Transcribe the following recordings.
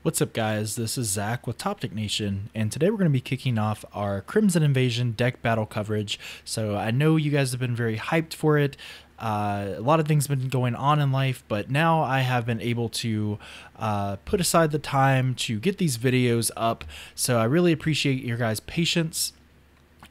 What's up guys, this is Zach with Toptic Nation, and today we're going to be kicking off our Crimson Invasion deck battle coverage. So I know you guys have been very hyped for it. A lot of things have been going on in life, but now I have been able to put aside the time to get these videos up. So I really appreciate your guys' patience.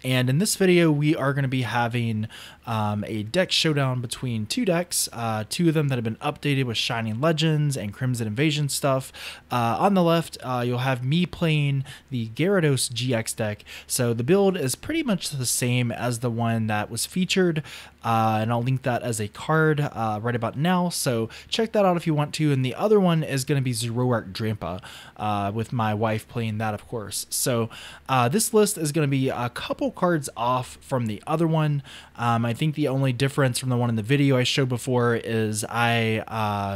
And in this video, we are going to be having a deck showdown between two decks, two of them that have been updated with Shining Legends and Crimson Invasion stuff. On the left, you'll have me playing the Gyarados GX deck. So the build is pretty much the same as the one that was featured, and I'll link that as a card right about now. So check that out if you want to. And the other one is going to be Zoroark Drampa, with my wife playing that, of course. So this list is going to be a couple cards off from the other one. I think the only difference from the one in the video I showed before is I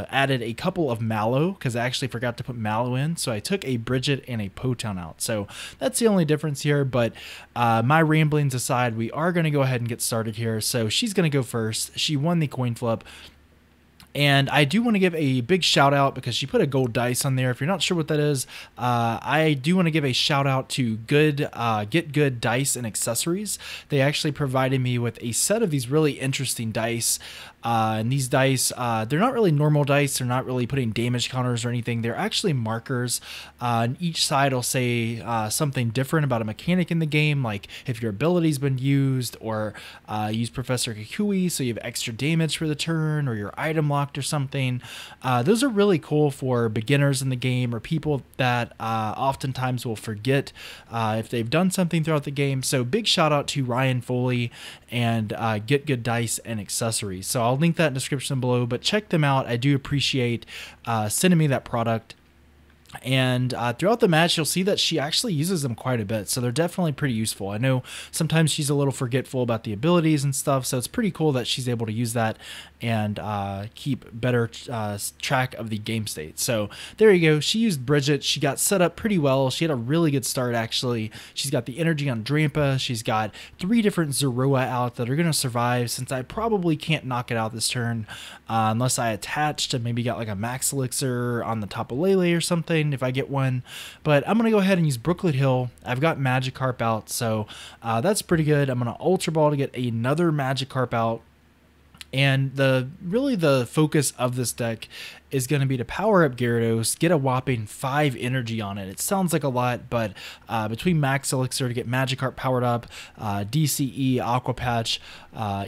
added a couple of Mallow because I actually forgot to put Mallow in. So I took a Brigette and a Potown out. So that's the only difference here. But my ramblings aside, we are going to go ahead and get started here. So she's going to go first. She won the coin flip. And I do want to give a big shout out because she put a gold dice on there. If you're not sure what that is, I do want to give a shout out to Get Good Dice and Accessories. They actually provided me with a set of these really interesting dice. And these dice, they're not really normal dice. They're not really putting damage counters or anything. They're actually markers. And each side will say something different about a mechanic in the game, like if your ability's been used, or use Professor Kukui so you have extra damage for the turn, or your item locked or something. Those are really cool for beginners in the game or people that oftentimes will forget if they've done something throughout the game. So big shout out to Ryan Foley and Get Good Dice and Accessories. So I'll link that in the description below, but check them out. I do appreciate sending me that product. And throughout the match, you'll see that she actually uses them quite a bit. So they're definitely pretty useful. I know sometimes she's a little forgetful about the abilities and stuff. So it's pretty cool that she's able to use that and keep better track of the game state. So there you go. She used Brigette. She got set up pretty well. She had a really good start, actually. She's got the energy on Drampa. She's got 3 different Zorua out that are going to survive, since I probably can't knock it out this turn unless I attach to maybe got like a Max Elixir on the Tapu Lele or something, if I get one. But I'm going to go ahead and use Brooklet Hill. I've got Magikarp out, so that's pretty good. I'm going to Ultra Ball to get another Magikarp out. And really the focus of this deck is going to be to power up Gyarados, get a whopping 5 energy on it. It sounds like a lot, but between Max Elixir to get Magikarp powered up, DCE, Aqua Patch,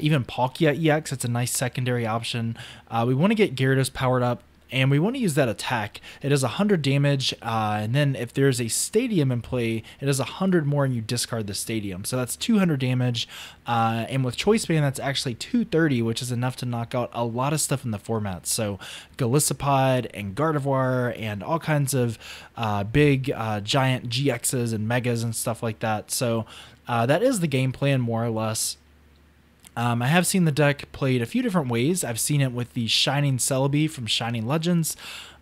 even Palkia EX, it's a nice secondary option. We want to get Gyarados powered up, and we want to use that attack. It does 100 damage, and then if there's a stadium in play, it does 100 more and you discard the stadium. So that's 200 damage, and with Choice Band, that's actually 230, which is enough to knock out a lot of stuff in the format. So Golisopod and Gardevoir and all kinds of big giant GXs and Megas and stuff like that. So that is the game plan, more or less. I have seen the deck played a few different ways. I've seen it with the Shining Celebi from Shining Legends.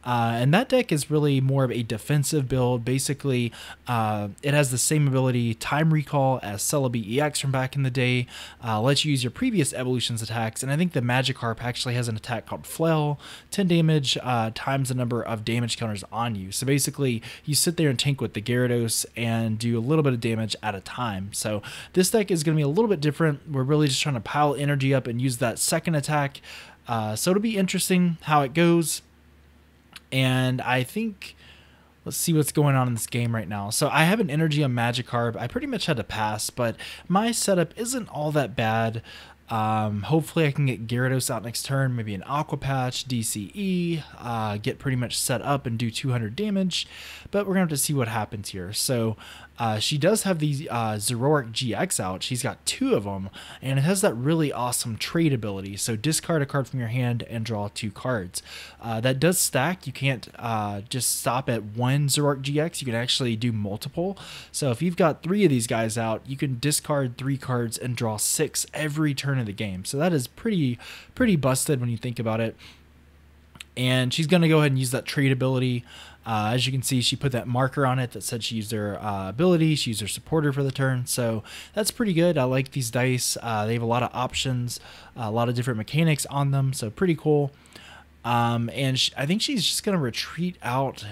And that deck is really more of a defensive build. Basically, it has the same ability, Time Recall, as Celebi EX from back in the day. Lets you use your previous evolutions attacks. And I think the Magikarp actually has an attack called Flail. 10 damage times the number of damage counters on you. So basically, you sit there and tank with the Gyarados and do a little bit of damage at a time. So this deck is going to be a little bit different. We're really just trying to pile energy up and use that second attack. So it'll be interesting how it goes. And I think, let's see what's going on in this game right now. So I have an energy on Magikarp. I pretty much had to pass, but my setup isn't all that bad. Hopefully I can get Gyarados out next turn, maybe an Aqua Patch, DCE, get pretty much set up and do 200 damage, but we're going to have to see what happens here. So she does have the Zoroark GX out. She's got 2 of them, and it has that really awesome trade ability. So discard a card from your hand and draw 2 cards. That does stack. You can't just stop at one Zoroark GX. You can actually do multiple. So if you've got 3 of these guys out, you can discard 3 cards and draw 6 every turn of the game. So that is pretty busted when you think about it. And she's going to go ahead and use that trade ability. As you can see, she put that marker on it that said she used her ability. She used her supporter for the turn. So that's pretty good. I like these dice. They have a lot of options, a lot of different mechanics on them. So pretty cool. And I think she's just going to retreat out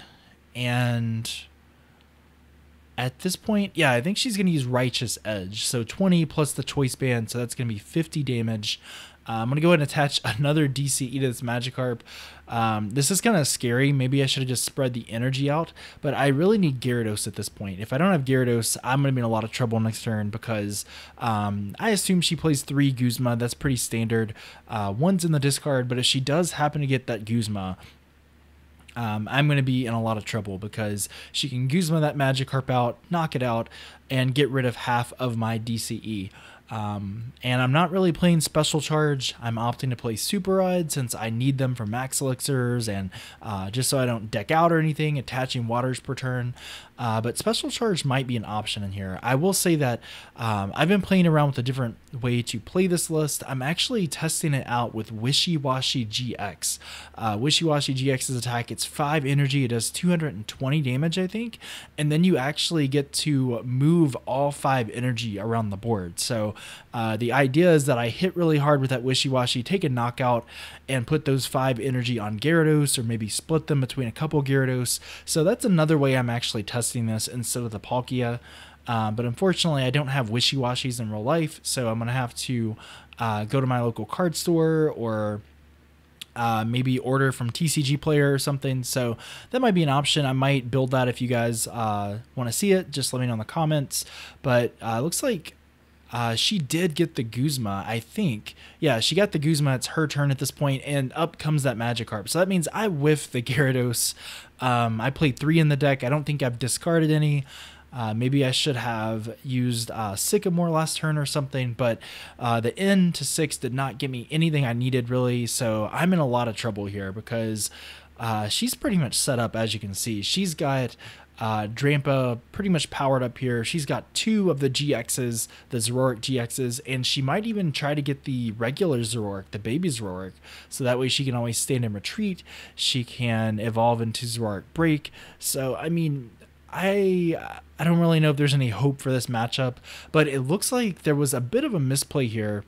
And at this point, yeah, I think she's going to use Righteous Edge. So 20 plus the Choice Band, so that's going to be 50 damage. I'm going to go ahead and attach another DCE to this Magikarp. This is kind of scary. Maybe I should have just spread the energy out, but I really need Gyarados at this point. If I don't have Gyarados, I'm going to be in a lot of trouble next turn because I assume she plays 3 Guzma. That's pretty standard. One's in the discard, but if she does happen to get that Guzma, I'm going to be in a lot of trouble because she can Guzma that Magikarp out, knock it out, and get rid of half of my DCE. And I'm not really playing Special Charge. I'm opting to play Super Rod since I need them for Max Elixirs and just so I don't deck out or anything, attaching waters per turn. But Special Charge might be an option in here. I will say that I've been playing around with a different way to play this list. I'm actually testing it out with Wishy-Washy GX. Wishy-Washy GX's attack, it's 5 energy, it does 220 damage, I think, and then you actually get to move all 5 energy around the board. So the idea is that I hit really hard with that Wishy-Washy, take a knockout, and put those 5 energy on Gyarados, or maybe split them between a couple Gyarados. So that's another way I'm actually testing this instead of the Palkia. But unfortunately, I don't have Wishy-Washies in real life, so I'm going to have to go to my local card store or maybe order from TCG Player or something. So that might be an option. I might build that if you guys want to see it. Just let me know in the comments. But it looks like she did get the Guzma, I think. Yeah, she got the Guzma. It's her turn at this point, and up comes that Magikarp. So that means I whiffed the Gyarados. I played 3 in the deck. I don't think I've discarded any. Maybe I should have used Sycamore last turn or something, but the N to 6 did not give me anything I needed, really. So I'm in a lot of trouble here because she's pretty much set up, as you can see. She's got Drampa pretty much powered up here. She's got 2 of the GXs, the Zoroark GXs, and she might even try to get the regular Zoroark, the baby Zoroark, so that way she can always stand and retreat. She can evolve into Zoroark Break. So, I mean, I don't really know if there's any hope for this matchup, but it looks like there was a bit of a misplay here.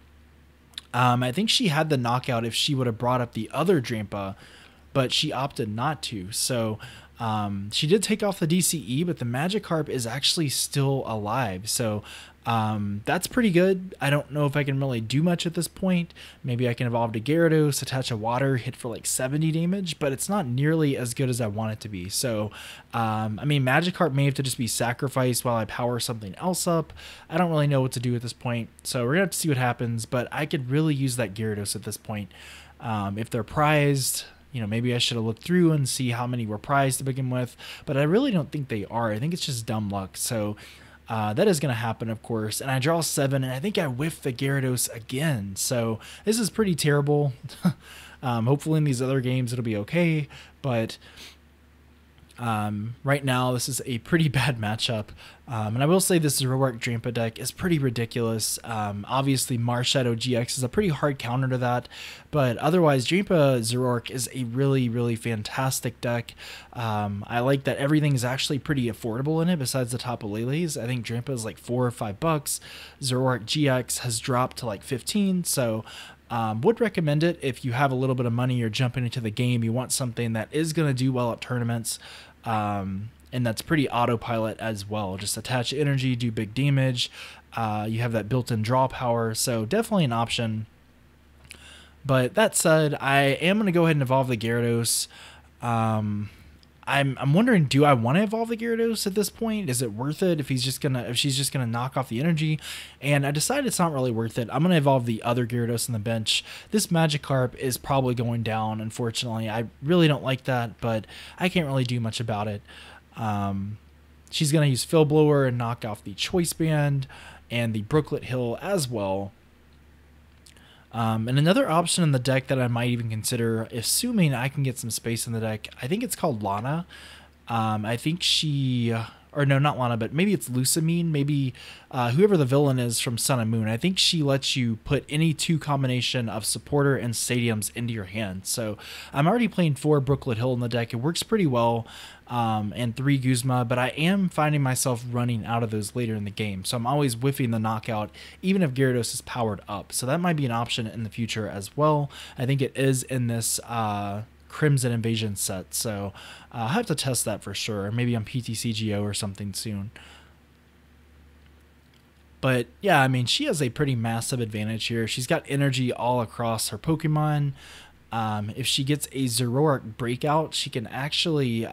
I think she had the knockout if she would have brought up the other Drampa, but she opted not to. So she did take off the DCE, but the Magikarp is actually still alive. So that's pretty good. I don't know if I can really do much at this point. Maybe I can evolve to Gyarados, attach a water, hit for like 70 damage, but it's not nearly as good as I want it to be. So, I mean, Magikarp may have to just be sacrificed while I power something else up. I don't really know what to do at this point. So we're going to have to see what happens, but I could really use that Gyarados at this point. If they're prized, you know, maybe I should have looked through and see how many were prized to begin with, but I really don't think they are. I think it's just dumb luck. So that is going to happen, of course. And I draw 7, and I think I whiffed the Gyarados again. So this is pretty terrible. Hopefully in these other games it'll be okay, but right now this is a pretty bad matchup. And I will say this Zoroark Drampa deck is pretty ridiculous. Obviously Marshadow GX is a pretty hard counter to that, but otherwise Drampa Zoroark is a really, really fantastic deck. I like that everything is actually pretty affordable in it besides the Tapu Lele's. I think Drampa is like $4 or $5. Zoroark GX has dropped to like 15, so would recommend it if you have a little bit of money, you're jumping into the game, you want something that is going to do well at tournaments, and that's pretty autopilot as well. Just attach energy, do big damage. You have that built-in draw power, so definitely an option. But that said, I am going to go ahead and evolve the Gyarados. I'm wondering, do I want to evolve the Gyarados at this point? Is it worth it if she's just gonna knock off the energy? And I decided it's not really worth it. I'm gonna evolve the other Gyarados on the bench. This Magikarp is probably going down, unfortunately. I really don't like that, but I can't really do much about it. She's gonna use Fill Blower and knock off the Choice Band and the Brooklet Hill as well. And another option in the deck that I might even consider, assuming I can get some space in the deck, I think it's called Lana. I think she, or no, not Lana, but maybe it's Lusamine, maybe whoever the villain is from Sun and Moon. I think she lets you put any 2 combination of supporter and stadiums into your hand. So I'm already playing 4 Brooklet Hill in the deck. It works pretty well, and 3 Guzma, but I am finding myself running out of those later in the game. So I'm always whiffing the knockout, even if Gyarados is powered up. So that might be an option in the future as well. I think it is in this Crimson Invasion set. So I'll have to test that for sure. Maybe on PTCGO or something soon. But yeah, I mean, she has a pretty massive advantage here. She's got energy all across her Pokemon. If she gets a Zoroark breakout, she can actually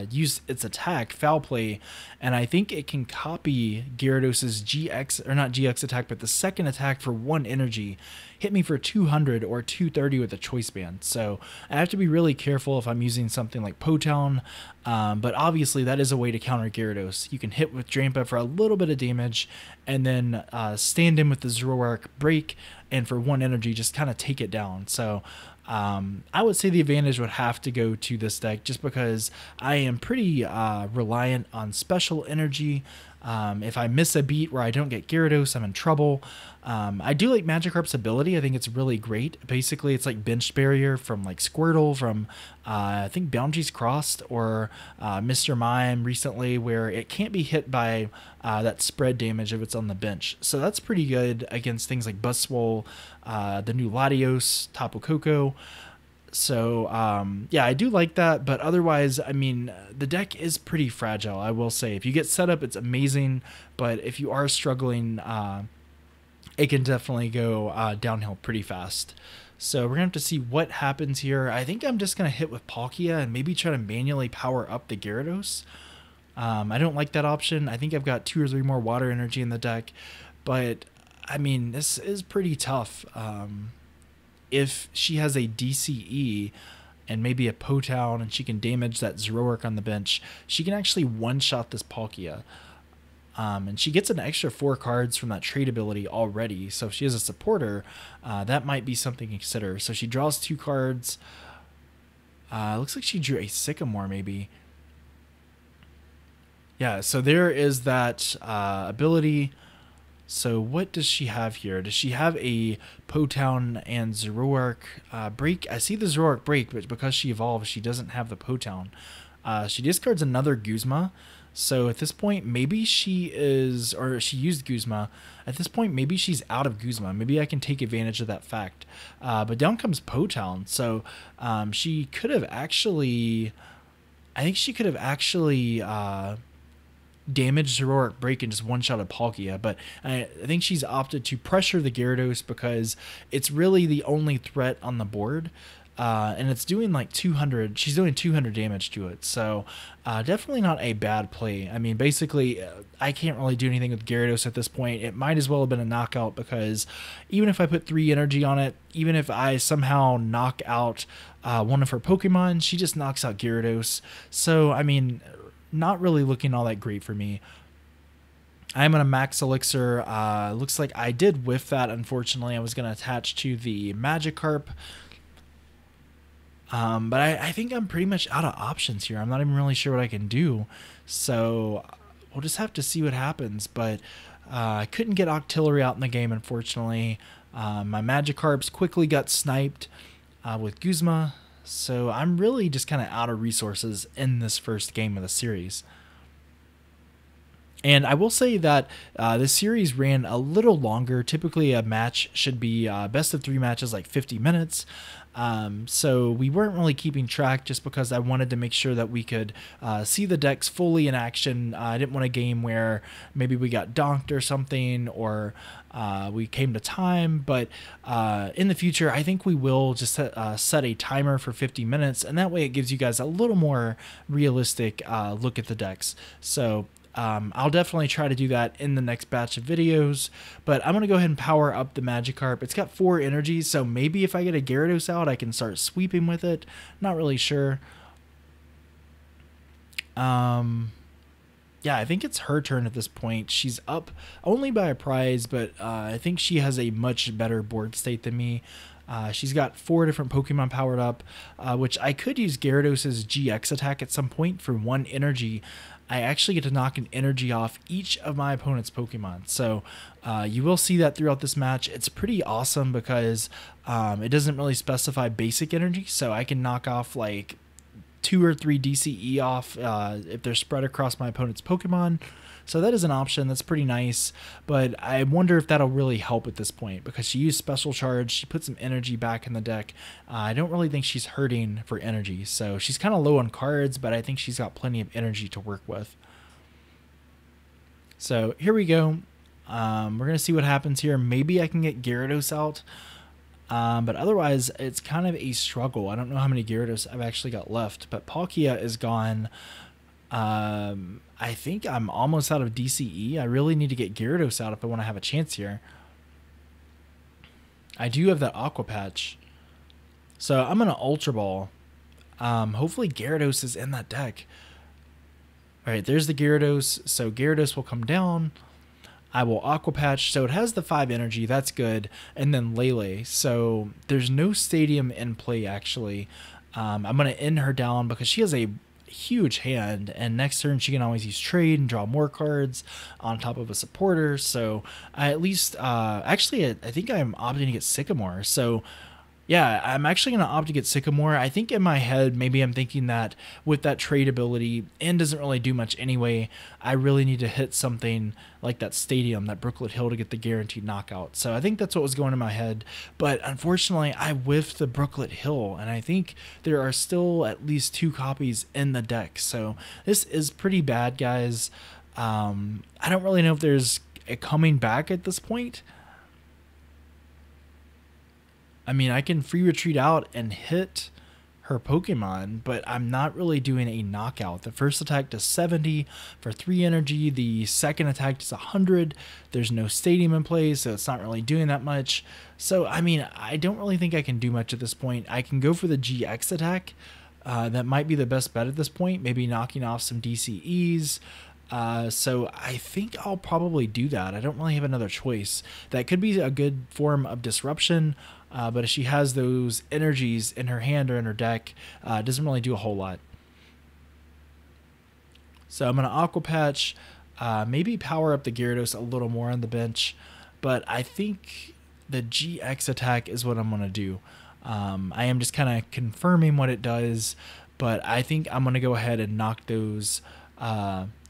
use its attack, Foul Play, and I think it can copy Gyarados' GX, or not GX attack, but the second attack for 1 energy, hit me for 200 or 230 with a Choice Band. So I have to be really careful if I'm using something like Potown, but obviously that is a way to counter Gyarados. You can hit with Drampa for a little bit of damage, and then stand in with the Zoroark break, and for 1 energy just kind of take it down. So I would say the advantage would have to go to this deck just because I am pretty reliant on special energy. If I miss a beat where I don't get Gyarados, I'm in trouble. I do like Magikarp's ability. I think it's really great. Basically, it's like Bench Barrier from like Squirtle from I think Boundaries Crossed, or Mr. Mime recently, where it can't be hit by that spread damage if it's on the bench. So that's pretty good against things like Buzzwole, the new Latios, Tapu Koko. So yeah, I do like that, but otherwise, I mean, the deck is pretty fragile, I will say. If you get set up, it's amazing, but if you are struggling, it can definitely go downhill pretty fast. So we're gonna have to see what happens here. I think I'm just gonna hit with Palkia and maybe try to manually power up the Gyarados. I don't like that option. I think I've got 2 or 3 more water energy in the deck, but I mean, this is pretty tough. If she has a DCE and maybe a Potown and she can damage that Zoroark on the bench, she can actually one-shot this Palkia. And she gets an extra 4 cards from that trade ability already. So if she has a supporter, that might be something to consider. So she draws 2 cards. Looks like she drew a Sycamore maybe. Yeah, so there is that ability. So what does she have here? Does she have a Potown and Zoroark break? I see the Zoroark break, but because she evolves, she doesn't have the Potown. She discards another Guzma. So at this point, maybe she is, or she used Guzma. At this point, maybe she's out of Guzma. Maybe I can take advantage of that fact. But down comes Potown. So she could have actually, I think she could have actually damage Zoroark break and just one-shot a Palkia, but I think she's opted to pressure the Gyarados because it's really the only threat on the board, and it's doing like 200, she's doing 200 damage to it, so definitely not a bad play. I mean, basically, I can't really do anything with Gyarados at this point. It might as well have been a knockout because even if I put 3 energy on it, even if I somehow knock out one of her Pokemon, she just knocks out Gyarados. So, I mean, not really looking all that great for me. I'm going to Max Elixir. Looks like I did whiff that, unfortunately. I was going to attach to the Magikarp. But I think I'm pretty much out of options here. I'm not even really sure what I can do. So we'll just have to see what happens. But I couldn't get Octillery out in the game, unfortunately. My Magikarps quickly got sniped with Guzma. So I'm really just kind of out of resources in this first game of the series. And I will say that this series ran a little longer. Typically a match should be best of 3 matches, like 50 minutes. So we weren't really keeping track just because I wanted to make sure that we could see the decks fully in action. I didn't want a game where maybe we got donked or something, or we came to time. But in the future, I think we will just set a timer for 50 minutes, and that way it gives you guys a little more realistic look at the decks. So I'll definitely try to do that in the next batch of videos, but I'm going to go ahead and power up the Magikarp. It's got 4 energies, so maybe if I get a Gyarados out, I can start sweeping with it. Not really sure. Yeah, I think it's her turn at this point. She's up only by a prize, but I think she has a much better board state than me. She's got 4 different Pokemon powered up, which I could use Gyarados' GX attack at some point for 1 energy. I actually get to knock an energy off each of my opponent's Pokemon. So you will see that throughout this match. It's pretty awesome because it doesn't really specify basic energy. So I can knock off like 2 or 3 DCE off if they're spread across my opponent's Pokemon. So that is an option that's pretty nice, but I wonder if that'll really help at this point because she used Special Charge, she put some energy back in the deck. I don't really think she's hurting for energy, so she's kind of low on cards, but I think she's got plenty of energy to work with. So here we go. We're going to see what happens here. Maybe I can get Gyarados out, but otherwise it's kind of a struggle. I don't know how many Gyarados I've actually got left, but Palkia is gone. I think I'm almost out of DCE. I really need to get Gyarados out if I want to have a chance here. I do have that Aqua Patch. So I'm going to Ultra Ball. Hopefully Gyarados is in that deck. Alright, there's the Gyarados. So Gyarados will come down. I will Aqua Patch. So it has the 5 energy. That's good. And then Lele. So there's no Stadium in play, actually. I'm going to end her down because she has a huge hand, and next turn she can always use trade and draw more cards on top of a supporter. So I at least actually I think I'm opting to get Sycamore. So yeah, I'm actually going to opt to get Sycamore. I think in my head maybe I'm thinking that with that trade ability, N doesn't really do much anyway. I really need to hit something like that Stadium, that Brooklet Hill, to get the guaranteed knockout. So I think that's what was going in my head. But unfortunately, I whiffed the Brooklet Hill, and I think there are still at least 2 copies in the deck. So this is pretty bad, guys. I don't really know if there's a coming back at this point. I mean, I can free retreat out and hit her Pokemon, but I'm not really doing a knockout. The first attack does 70 for 3 energy. The second attack does 100. There's no Stadium in play, so it's not really doing that much. So, I mean, I don't really think I can do much at this point. I can go for the GX attack. That might be the best bet at this point, maybe knocking off some DCEs. So I think I'll probably do that. I don't really have another choice. That could be a good form of disruption, but if she has those energies in her hand or in her deck, it doesn't really do a whole lot. So I'm going to Aqua Patch, maybe power up the Gyarados a little more on the bench, but I think the GX attack is what I'm going to do. I am just kind of confirming what it does, but I think I'm going to go ahead and knock those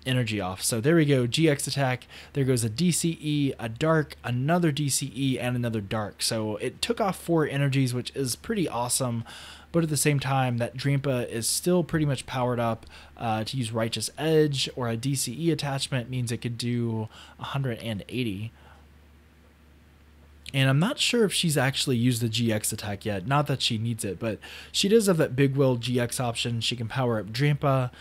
energy off. So there we go, GX attack. There goes a DCE, a dark, another DCE, and another dark. So it took off 4 energies, which is pretty awesome. But at the same time, that Drampa is still pretty much powered up. To use Righteous Edge or a DCE attachment means it could do 180. And I'm not sure if she's actually used the GX attack yet. Not that she needs it, but she does have that Big Will GX option. She can power up Drampa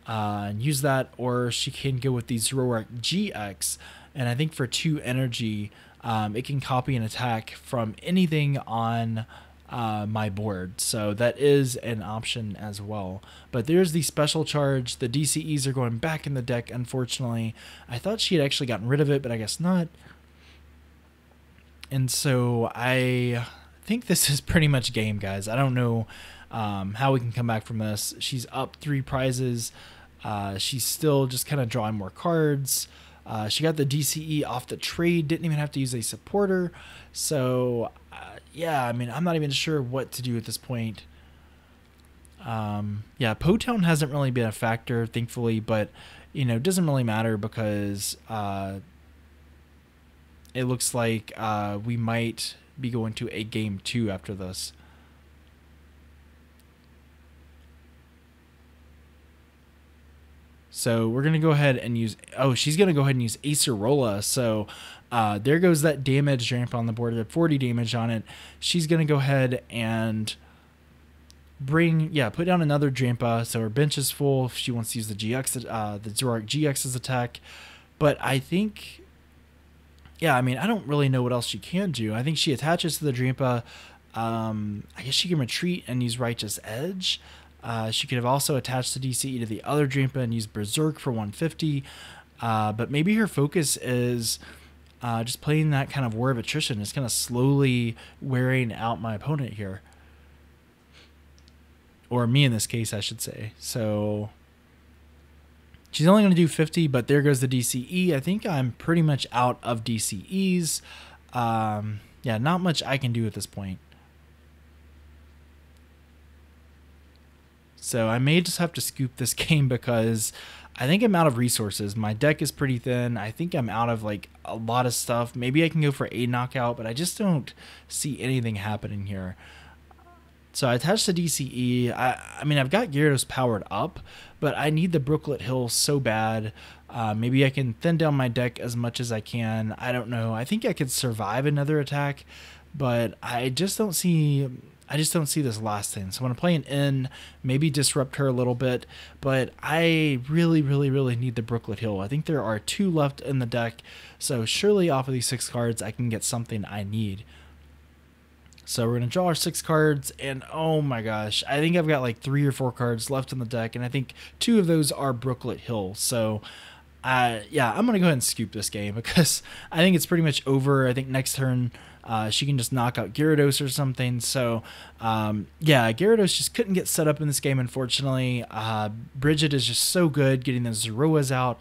and use that, or she can go with the Zoroark GX, and I think for 2 energy it can copy an attack from anything on my board, so that is an option as well. But there's the Special Charge. The DCEs are going back in the deck, unfortunately. I thought she had actually gotten rid of it, but I guess not. And so I think this is pretty much game, guys. I don't know how we can come back from this. She's up 3 prizes. She's still just kind of drawing more cards. She got the DCE off the trade, didn't even have to use a supporter. So, yeah, I mean, I'm not even sure what to do at this point. Yeah, Potown hasn't really been a factor, thankfully, but, you know, it doesn't really matter because it looks like we might be going to a game 2 after this. So we're going to go ahead and use... Oh, she's going to go ahead and use Acerola. So there goes that damage ramp on the board. At 40 damage on it. She's going to go ahead and put down another Drampa. So her bench is full if she wants to use the GX, the Zoroark GX's attack. But I think... Yeah, I mean, I don't really know what else she can do. I think she attaches to the Drampa. I guess she can retreat and use Righteous Edge. She could have also attached the DCE to the other Drampa and used Berserk for 150. But maybe her focus is just playing that kind of War of Attrition. It's kind of slowly wearing out my opponent here. Or me in this case, I should say. So she's only going to do 50, but there goes the DCE. I think I'm pretty much out of DCEs. Yeah, not much I can do at this point. So I may just have to scoop this game because I think I'm out of resources. My deck is pretty thin. I think I'm out of like a lot of stuff. Maybe I can go for a knockout, but I just don't see anything happening here. So I attached the DCE. I mean, I've got Gyarados powered up, but I need the Brooklet Hill so bad. Maybe I can thin down my deck as much as I can. I don't know. I think I could survive another attack, but I just don't see this lasting. So I'm going to play an in, maybe disrupt her a little bit, but I really, really, really need the Brooklet Hill. I think there are 2 left in the deck, so surely off of these 6 cards, I can get something I need. So we're going to draw our 6 cards, and oh my gosh, I think I've got like 3 or 4 cards left in the deck, and I think 2 of those are Brooklet Hill. So yeah, I'm going to go ahead and scoop this game because I think it's pretty much over. I think next turn she can just knock out Gyarados or something. So yeah, Gyarados just couldn't get set up in this game, unfortunately. Brigette is just so good getting the Zoruas out,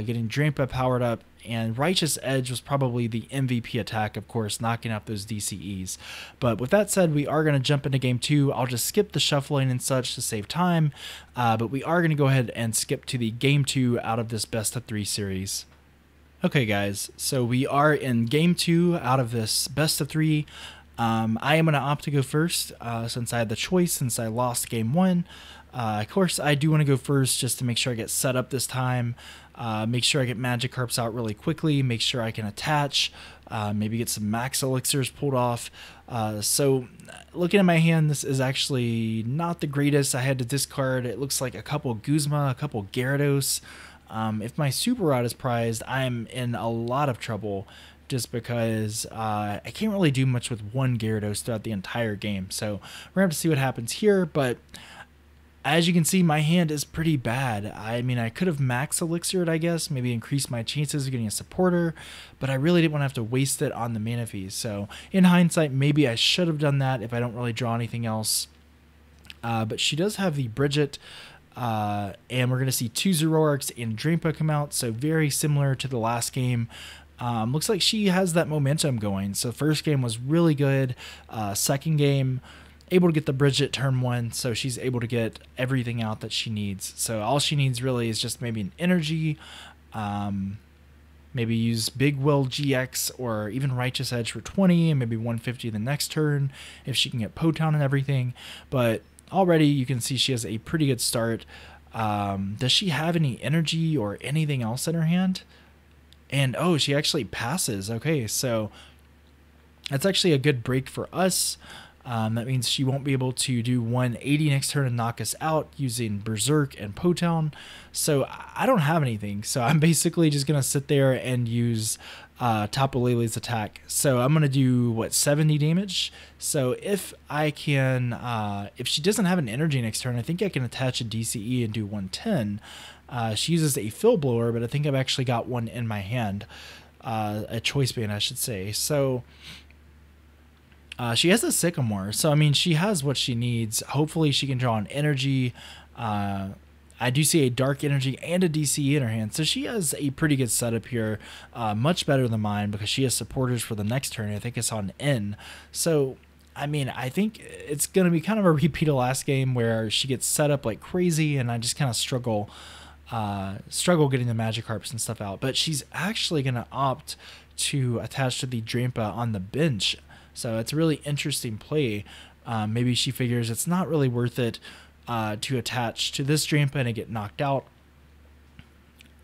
getting Drampa powered up, and Righteous Edge was probably the MVP attack, of course, knocking out those DCEs. But with that said, we are going to jump into game 2. I'll just skip the shuffling and such to save time, but we are going to go ahead and skip to the game 2 out of this best of 3 series. Okay guys, so we are in game 2 out of this best of 3. I am going to opt to go first since I had the choice, since I lost game 1. Of course, I do want to go first just to make sure I get set up this time, make sure I get Magikarps out really quickly, make sure I can attach, maybe get some Max Elixirs pulled off. So looking at my hand, this is actually not the greatest. I had to discard, it looks like a couple Guzma, a couple Gyarados. If my Super Rod is prized, I'm in a lot of trouble just because I can't really do much with one Gyarados throughout the entire game. So we're going to have to see what happens here, but as you can see, my hand is pretty bad. I mean, I could have Max Elixired, I guess, maybe increase my chances of getting a supporter, but I really didn't want to have to waste it on the Manaphy. So in hindsight, maybe I should have done that if I don't really draw anything else. But she does have the Brigette, and we're going to see 2 Zoroarks and Drampa come out, so very similar to the last game. Looks like she has that momentum going. So first game was really good. Second game, able to get the Brigette turn 1, so she's able to get everything out that she needs. So all she needs really is just maybe an energy, maybe use Big Will GX or even Righteous Edge for 20 and maybe 150 the next turn if she can get Potown and everything. But already you can see she has a pretty good start. Does she have any energy or anything else in her hand? And oh, she actually passes. Okay, so that's actually a good break for us. That means she won't be able to do 180 next turn and knock us out using Berserk and Potown. So I don't have anything. So I'm basically just going to sit there and use Tapu Lele's attack. So I'm going to do, what, 70 damage? So if I can, if she doesn't have an energy next turn, I think I can attach a DCE and do 110. She uses a Fill Blower, but I think I've actually got one in my hand. A Choice Band, I should say. So she has a Sycamore, so I mean, she has what she needs. Hopefully she can draw an energy. I do see a Dark Energy and a DCE in her hand, so she has a pretty good setup here, much better than mine because she has supporters for the next turn. I think it's on N. So, I mean, I think it's going to be kind of a repeat of last game where she gets set up like crazy and I just kind of struggle getting the Magikarps and stuff out. But she's actually going to opt to attach to the Drampa on the bench. So it's a really interesting play. Maybe she figures it's not really worth it to attach to this Drampa and get knocked out.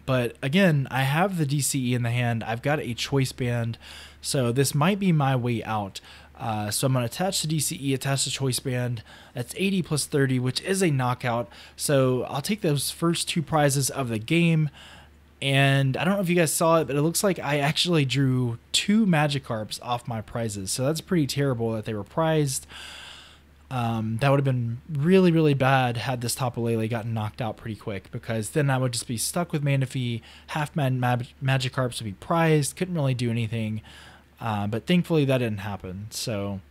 But again, I have the DCE in the hand. I've got a Choice Band, so this might be my way out. So I'm going to attach the DCE, attach the Choice Band. That's 80 plus 30, which is a knockout. So I'll take those first 2 prizes of the game. And I don't know if you guys saw it, but it looks like I actually drew 2 Magikarps off my prizes. So that's pretty terrible that they were prized. That would have been really, really bad had this Tapu Lele gotten knocked out pretty quick, because then I would just be stuck with Manaphy. Half Magikarps would be prized. Couldn't really do anything. But thankfully that didn't happen. So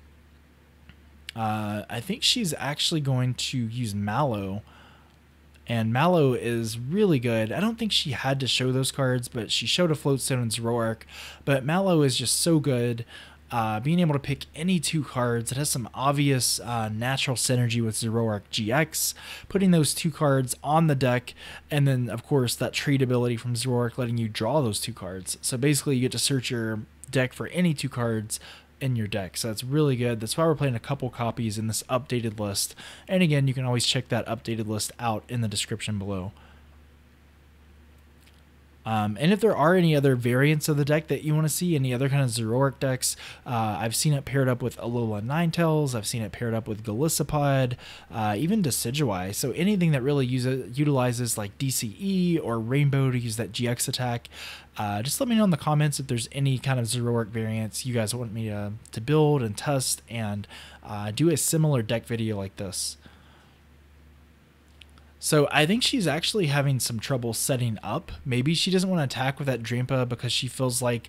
I think she's actually going to use Mallow. And Mallow is really good. I don't think she had to show those cards, but she showed a Floatstone and Zoroark. But Mallow is just so good. being able to pick any 2 cards. It has some obvious natural synergy with Zoroark GX, putting those 2 cards on the deck, and then of course that trade ability from Zoroark letting you draw those 2 cards. So basically you get to search your deck for any 2 cards in your deck. So that's really good. That's why we're playing a couple copies in this updated list. And again, you can always check that updated list out in the description below. And if there are any other variants of the deck that you want to see, any other kind of Zoroark decks, I've seen it paired up with Alola Ninetales, I've seen it paired up with Golisopod, even Decidueye. So anything that really utilizes like DCE or Rainbow to use that GX attack, just let me know in the comments if there's any kind of Zoroark variants you guys want me to build and test and do a similar deck video like this. So I think she's actually having some trouble setting up. Maybe she doesn't want to attack with that Drampa because she feels like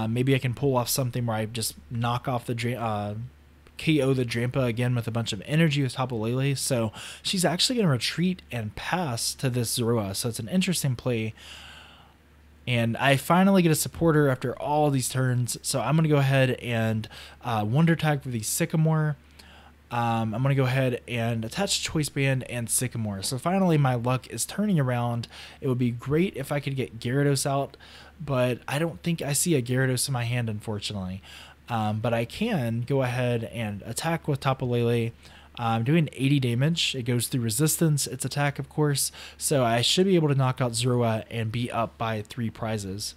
maybe I can pull off something where I just knock off the KO the Drampa again with a bunch of energy with Tapu Lele. So she's actually going to retreat and pass to this Zorua. So it's an interesting play. And I finally get a supporter after all these turns. So I'm going to go ahead and Wonder Tag for the Sycamore. I'm going to go ahead and attach Choice Band and Sycamore. So finally my luck is turning around. It would be great if I could get Gyarados out, but I don't think I see a Gyarados in my hand, unfortunately. But I can go ahead and attack with Tapu Lele. I'm doing 80 damage. It goes through resistance, its attack, of course. So I should be able to knock out Zorua and be up by 3 prizes.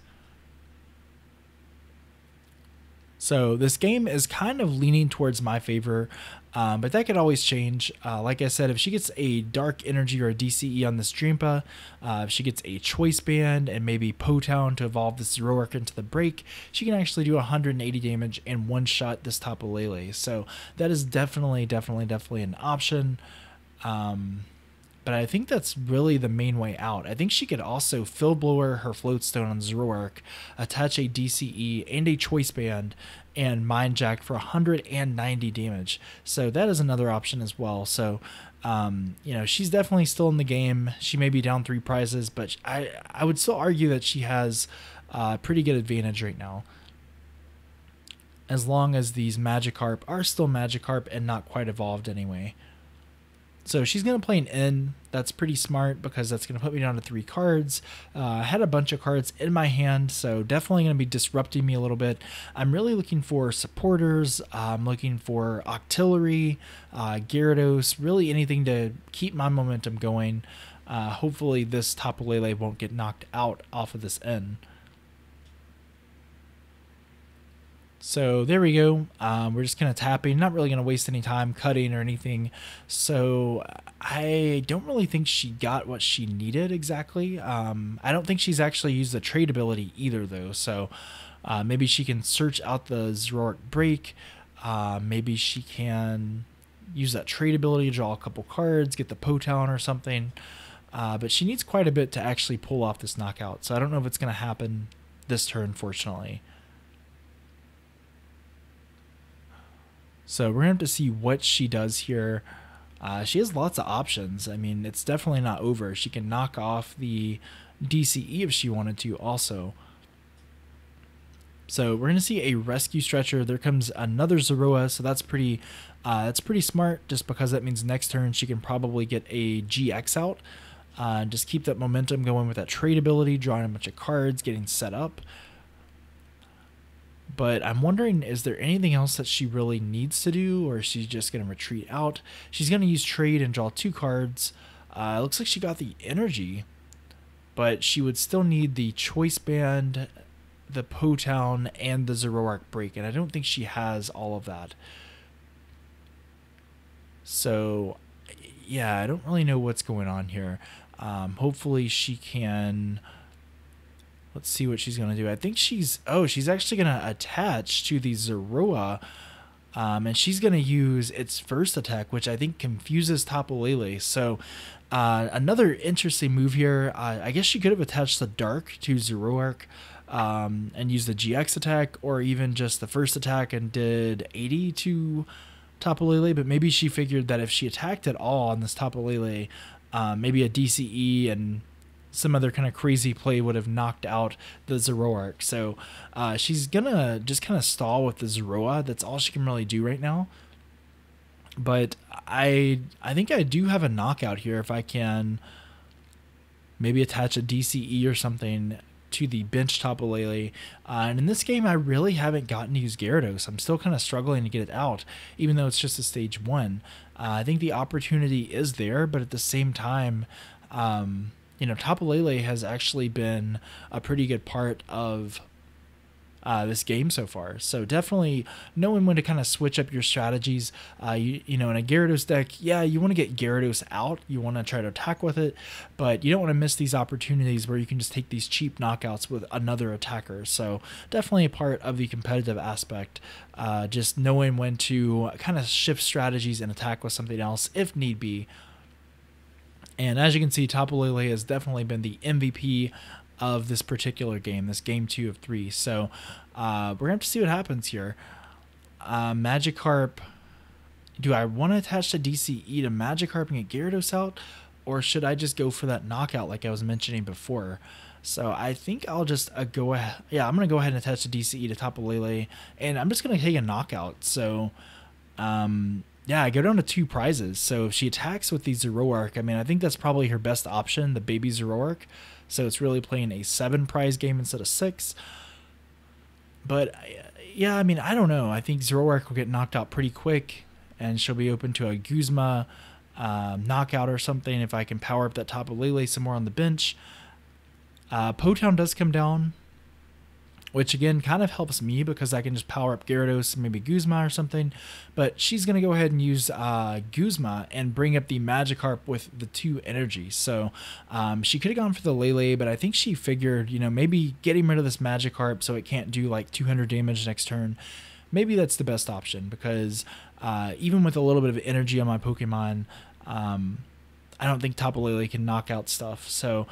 So this game is kind of leaning towards my favor, but that could always change. Like I said, if she gets a Dark Energy or a DCE on this Drampa, if she gets a Choice Band and maybe Potown to evolve this Zoroark into the break, she can actually do 180 damage and one-shot this Tapu Lele. So that is definitely an option. But I think that's really the main way out. I think she could also Fill Blower her Floatstone on Zoroark, attach a DCE and a Choice Band, and Mind Jack for 190 damage. So that is another option as well. So, you know, she's definitely still in the game. She may be down 3 prizes, but I would still argue that she has a pretty good advantage right now, as long as these Magikarp are still Magikarp and not quite evolved anyway. So she's going to play an N. That's pretty smart because that's going to put me down to 3 cards. I had a bunch of cards in my hand, so definitely going to be disrupting me a little bit. I'm really looking for supporters. I'm looking for Octillery, Gyarados, really anything to keep my momentum going. Hopefully this Tapu Lele won't get knocked out off of this N. So there we go. We're just kind of tapping, not really going to waste any time cutting or anything. So I don't really think she got what she needed exactly. I don't think she's actually used the trade ability either, though. So maybe she can search out the Zoroark BREAK. Maybe she can use that trade ability to draw a couple cards, get the Potown or something. But she needs quite a bit to actually pull off this knockout. So I don't know if it's going to happen this turn, fortunately. So we're going to have to see what she does here. She has lots of options. I mean, it's definitely not over. She can knock off the DCE if she wanted to also. So we're going to see a Rescue Stretcher. There comes another Zorua, so that's pretty smart, just because that means next turn she can probably get a GX out. Just keep that momentum going with that trade ability, drawing a bunch of cards, getting set up. But I'm wondering, is there anything else that she really needs to do, or is she just going to retreat out? She's going to use trade and draw 2 cards. It looks like she got the energy, but she would still need the Choice Band, the Potown, and the Zoroark BREAK, and I don't think she has all of that. So, yeah, I don't really know what's going on here. Hopefully she can... Let's see what she's going to do. I think she's actually going to attach to the Zorua, and she's going to use its first attack, which I think confuses Tapu Lele. So another interesting move here. I guess she could have attached the Dark to Zoroark and used the GX attack, or even just the first attack and did 80 to Tapu Lele, but maybe she figured that if she attacked at all on this Tapu Lele, maybe a DCE and some other kind of crazy play would have knocked out the Zoroark. So she's gonna just kind of stall with the Zorua. That's all she can really do right now. But I think I do have a knockout here if I can maybe attach a DCE or something to the bench Tapu Lele. And in this game, I really haven't gotten to use Gyarados. I'm still kind of struggling to get it out, even though it's just a stage 1. I think the opportunity is there, but at the same time, you know, Tapu Lele has actually been a pretty good part of this game so far. So definitely knowing when to kind of switch up your strategies. You know, in a Gyarados deck, yeah, you want to get Gyarados out. You want to try to attack with it, but you don't want to miss these opportunities where you can just take these cheap knockouts with another attacker. So definitely a part of the competitive aspect. Just knowing when to kind of shift strategies and attack with something else if need be. And as you can see, Tapu Lele has definitely been the MVP of this particular game, this game 2 of 3. So we're going to have to see what happens here. Magikarp, do I want to attach the DCE to Magikarp and get Gyarados out? Or should I just go for that knockout like I was mentioning before? So I think I'll just go ahead. Yeah, I'm going to go ahead and attach the DCE to Tapu Lele. And I'm just going to take a knockout. So yeah, I go down to 2 prizes. So if she attacks with the Zoroark, I mean, I think that's probably her best option, the baby Zoroark. So it's really playing a 7 prize game instead of 6. But yeah, I mean, I don't know. I think Zoroark will get knocked out pretty quick, and she'll be open to a Guzma knockout or something if I can power up that Tapu Lele some more on the bench. Potown does come down, which again kind of helps me because I can just power up Gyarados and maybe Guzma or something. But she's going to go ahead and use Guzma and bring up the Magikarp with the 2 energy. So she could have gone for the Lele, but I think she figured, you know, maybe getting rid of this Magikarp so it can't do like 200 damage next turn. Maybe that's the best option because even with a little bit of energy on my Pokemon, I don't think Tapu Lele can knock out stuff. So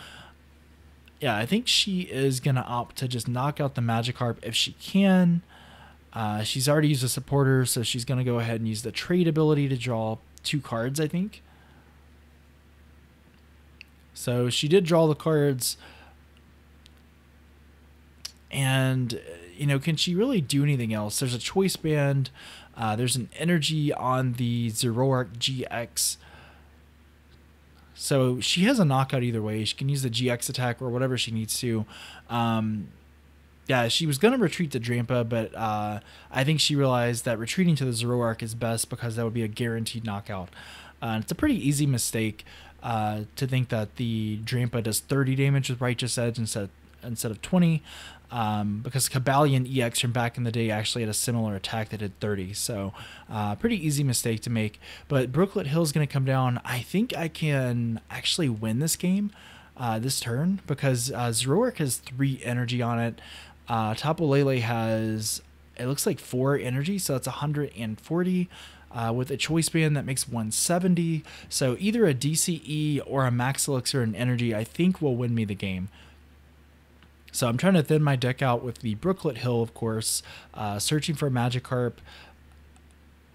yeah, I think she is going to opt to just knock out the Magikarp if she can. She's already used a supporter, so she's going to go ahead and use the trade ability to draw 2 cards, I think. So she did draw the cards. And, you know, can she really do anything else? There's a choice band. There's an energy on the Zoroark GX. So she has a knockout either way. She can use the GX attack or whatever she needs to. Yeah, she was going to retreat to Drampa, but I think she realized that retreating to the Zoroark is best because that would be a guaranteed knockout. It's a pretty easy mistake to think that the Drampa does 30 damage with Righteous Edge instead of 20. Because Cobalion EX from back in the day actually had a similar attack that did 30. So pretty easy mistake to make. But Brooklet Hill is going to come down. I think I can actually win this game this turn because Zoroark has 3 energy on it. Tapu Lele has, it looks like 4 energy, so that's 140. With a choice band that makes 170. So either a DCE or a Max Elixir and energy I think will win me the game. So I'm trying to thin my deck out with the Brooklet Hill, of course, searching for Magikarp.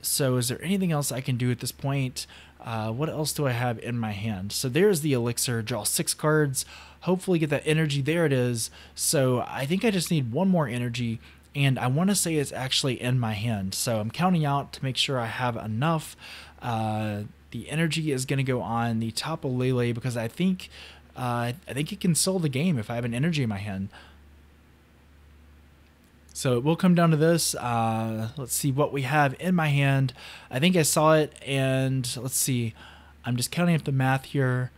So is there anything else I can do at this point? What else do I have in my hand? So there's the Elixir, draw 6 cards, hopefully get that energy. There it is. So I think I just need 1 more energy, and I want to say it's actually in my hand. So I'm counting out to make sure I have enough. The energy is going to go on the Tapu Lele because I think it can solve the game if I have an energy in my hand. So it will come down to this. Let's see what we have in my hand. I think I saw it, and let's see. I'm just counting up the math here.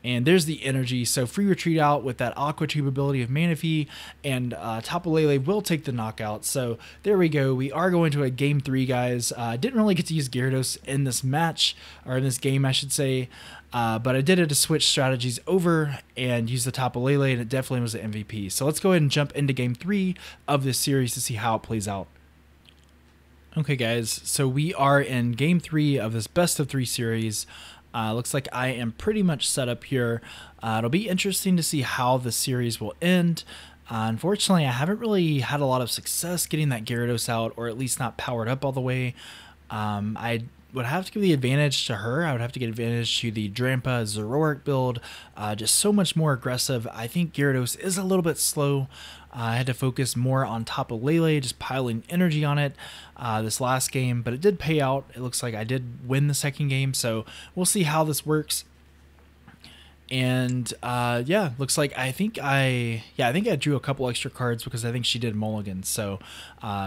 And there's the energy. So free retreat out with that Aqua Tube ability of Manaphy, and Tapu Lele will take the knockout. So there we go. We are going to a game 3, guys. Didn't really get to use Gyarados in this match, or in this game, I should say. But I did it to switch strategies over and use the Tapu Lele, and it definitely was the MVP. So let's go ahead and jump into game 3 of this series to see how it plays out. Okay, guys. So we are in game 3 of this best of 3 series. Looks like I am pretty much set up here. It'll be interesting to see how the series will end. Unfortunately, I haven't really had a lot of success getting that Gyarados out, or at least not powered up all the way. I would have to give the advantage to her. I would have to give advantage to the Drampa Zoroark build. Just so much more aggressive. I think Gyarados is a little bit slow. I had to focus more on Tapu Lele, just piling energy on it this last game, but it did pay out. It looks like I did win the second game, so we'll see how this works. And yeah, looks like I think I drew a couple extra cards because I think she did mulligan, so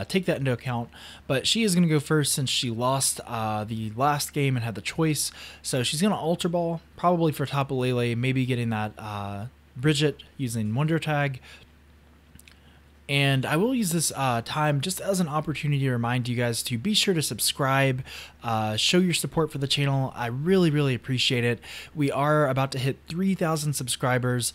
take that into account. But she is going to go first since she lost the last game and had the choice. So she's going to Ultra Ball, probably for Tapu Lele, maybe getting that Brigette using Wonder Tag. And I will use this time just as an opportunity to remind you guys to be sure to subscribe, show your support for the channel. I really, really appreciate it. We are about to hit 3,000 subscribers,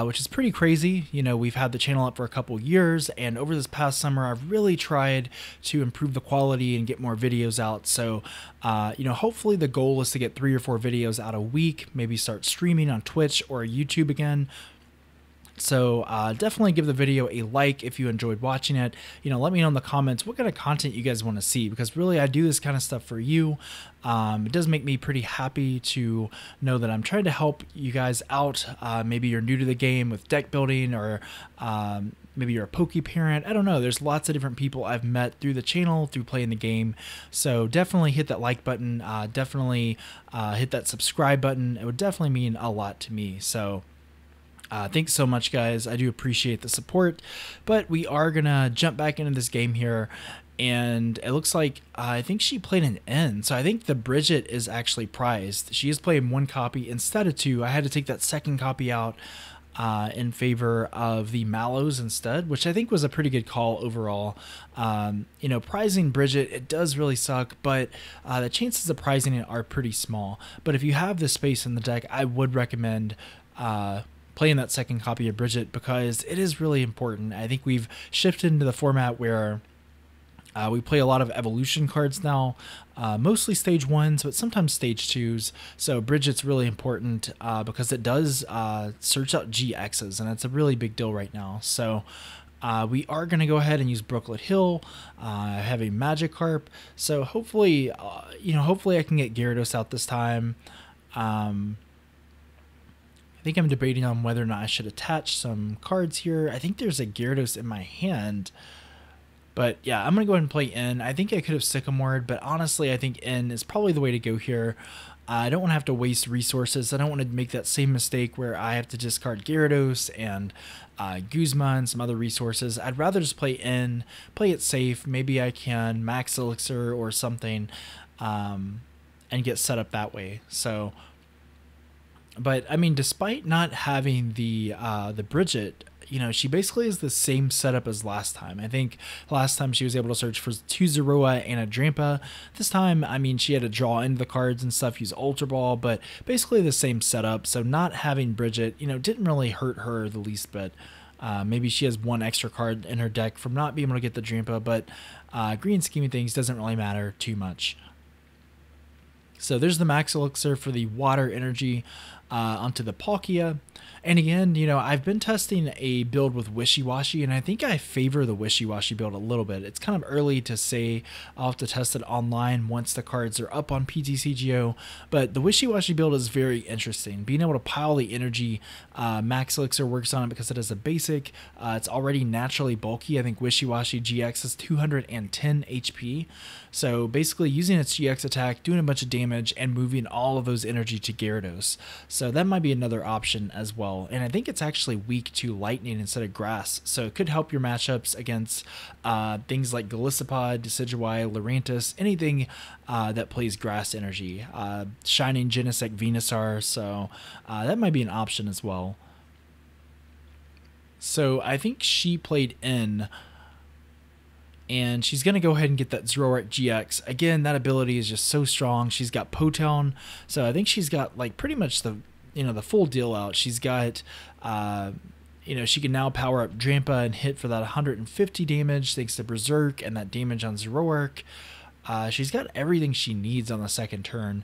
which is pretty crazy. You know, we've had the channel up for a couple years, and over this past summer, I've really tried to improve the quality and get more videos out. So, you know, hopefully the goal is to get 3 or 4 videos out a week, maybe start streaming on Twitch or YouTube again. So definitely give the video a like if you enjoyed watching it. You know, let me know in the comments what kind of content you guys want to see, because really I do this kind of stuff for you. It does make me pretty happy to know that I'm trying to help you guys out. Maybe you're new to the game with deck building, or maybe you're a Poke parent. I don't know. There's lots of different people I've met through the channel, through playing the game. So definitely hit that like button. Definitely hit that subscribe button. It would definitely mean a lot to me. So thanks so much, guys. I do appreciate the support, but we are gonna jump back into this game here, and it looks like I think she played an N, so I think the Brigette is actually prized. She is playing 1 copy instead of 2. I had to take that second copy out in favor of the Mallows instead, which I think was a pretty good call overall. You know, prizing Brigette, it does really suck, but the chances of prizing it are pretty small. But if you have the space in the deck, I would recommend playing that second copy of Brigette, because it is really important. I think we've shifted into the format where we play a lot of evolution cards now, mostly stage 1s, but sometimes stage 2s. So Brigette's really important because it does search out GXs, and it's a really big deal right now. So we are going to go ahead and use Brooklet Hill. I have a Magikarp, so hopefully, you know, hopefully I can get Gyarados out this time. I think I'm debating on whether or not I should attach some cards here. I think there's a Gyarados in my hand, but yeah, I'm going to go ahead and play N. I think I could have Sycamored, but honestly, I think N is probably the way to go here. I don't want to have to waste resources. I don't want to make that same mistake where I have to discard Gyarados and Guzma and some other resources. I'd rather just play N, play it safe. Maybe I can Max Elixir or something and get set up that way. So, but I mean, despite not having the Brigette, you know, she basically is the same setup as last time. I think last time she was able to search for 2 Zorua and a Drampa. This time, I mean, she had to draw into the cards and stuff, use Ultra Ball, but basically the same setup. So not having Brigette, you know, didn't really hurt her the least bit. Maybe she has 1 extra card in her deck from not being able to get the Drampa, but green scheme of things doesn't really matter too much. So there's the Max Elixir for the water energy onto the Palkia. And again, you know, I've been testing a build with Wishy-Washy, and I think I favor the Wishy-Washy build a little bit. It's kind of early to say. I'll have to test it online once the cards are up on PTCGO, but the Wishy-Washy build is very interesting. Being able to pile the energy, Max Elixir works on it because it is a basic. It's already naturally bulky. I think Wishy-Washy GX is 210 HP. So basically using its GX attack, doing a bunch of damage, and moving all of those energy to Gyarados. So that might be another option as well. And I think it's actually weak to lightning instead of grass. So it could help your matchups against things like Golisopod, Decidueye, Lurantis, anything that plays grass energy. Shining Genesect Venusaur. So that might be an option as well. So I think she played in, and she's going to go ahead and get that Zoroark GX. Again, that ability is just so strong. She's got Potown, so I think she's got like pretty much the, you know, the full deal out. She's got, you know, she can now power up Drampa and hit for that 150 damage thanks to Berserk and that damage on Zoroark. She's got everything she needs on the second turn.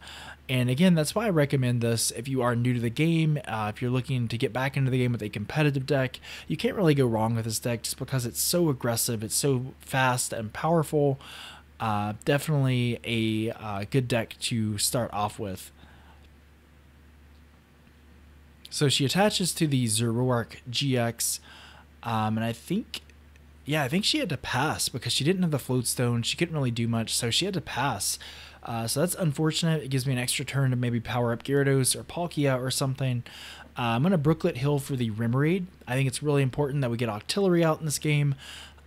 And again, that's why I recommend this if you are new to the game. If you're looking to get back into the game with a competitive deck, you can't really go wrong with this deck just because it's so aggressive, it's so fast and powerful. Definitely a good deck to start off with. So she attaches to the Zoroark GX, and I think she had to pass because she didn't have the float stone. She couldn't really do much, so she had to pass. So that's unfortunate. It gives me an extra turn to maybe power up Gyarados or Palkia or something. I'm going to Brooklet Hill for the Remoraid. I think it's really important that we get Octillery out in this game.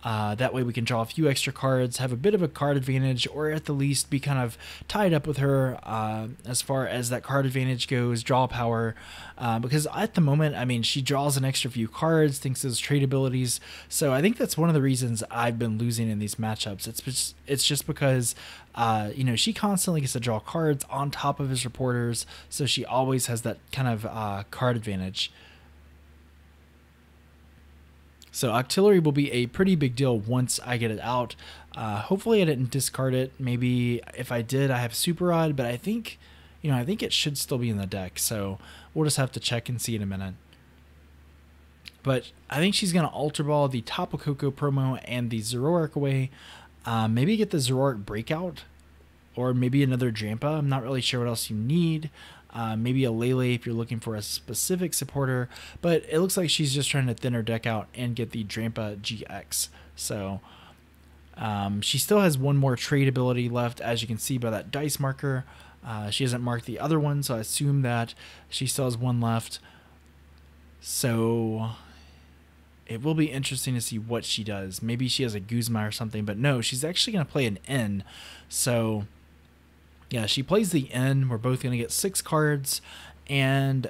That way we can draw a few extra cards, have a bit of a card advantage, or at the least be kind of tied up with her as far as that card advantage goes, draw power. Because at the moment, I mean, she draws an extra few cards, thanks to those trade abilities. So I think that's one of the reasons I've been losing in these matchups. It's just because, she constantly gets to draw cards on top of his reporters, so she always has that kind of card advantage. So Octillery will be a pretty big deal once I get it out. Hopefully I didn't discard it. Maybe if I did, I have Super Rod, but I think it should still be in the deck. So we'll just have to check and see in a minute. But I think she's going to Ultra Ball the Tapu Koko promo and the Zoroark away. Maybe get the Zoroark Breakout, or maybe another Drampa. I'm not really sure what else you need. Maybe a Lele if you're looking for a specific supporter, but it looks like she's just trying to thin her deck out and get the Drampa GX. So she still has one more trade ability left, as you can see by that dice marker. She hasn't marked the other one, so I assume that she still has one left. So it will be interesting to see what she does. Maybe she has a Guzma or something, but no, she's actually going to play an N. So yeah, she plays the N. We're both going to get 6 cards. And